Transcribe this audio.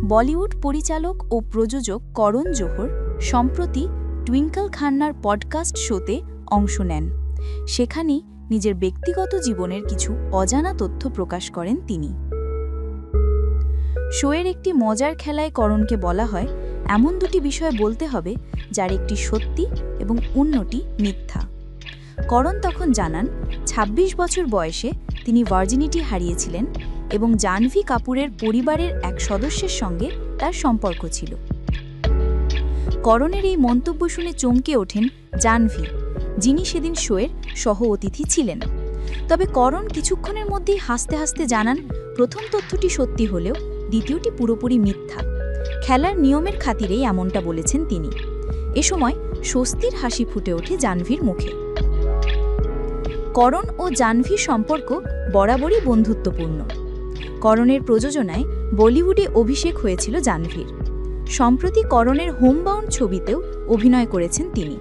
বলিউড পরিচালক ও প্রযোজক করণ জোহর সম্প্রতি টুইঙ্কল খান্নার পডকাস্ট শোতে অংশ নেন। সেখানেই নিজের ব্যক্তিগত জীবনের কিছু অজানা তথ্য প্রকাশ করেন তিনি। শোয়ের একটি মজার খেলায় করণকে বলা হয়, এমন দুটি বিষয় বলতে হবে যার একটি সত্যি এবং অন্যটি মিথ্যা। করণ তখন জানান ২৬ বছর বয়সে তিনি ভার্জিনিটি হারিয়েছিলেন এবং জাহ্নবী কাপুরের পরিবারের এক সদস্যের সঙ্গে তার সম্পর্ক ছিল। করণের এই মন্তব্য শুনে চমকে ওঠেন জাহ্নবী, যিনি সেদিন শোয়ের সহ অতিথি ছিলেন। তবে করণ কিছুক্ষণের মধ্যেই হাসতে হাসতে জানান, প্রথম তথ্যটি সত্যি হলেও দ্বিতীয়টি পুরোপুরি মিথ্যা। খেলার নিয়মের খাতিরেই এমনটা বলেছেন তিনি। এ সময় স্বস্তির হাসি ফুটে ওঠে জাহ্নবীর মুখে। করণ ও জাহ্নবীর সম্পর্ক বরাবরই বন্ধুত্বপূর্ণ। করণের প্রযোজনায় বলিউডে অভিষেক হয়েছিল জাহ্নবীর। সম্প্রতি করণের হোমবাউন্ড ছবিতেও অভিনয় করেছেন তিনি।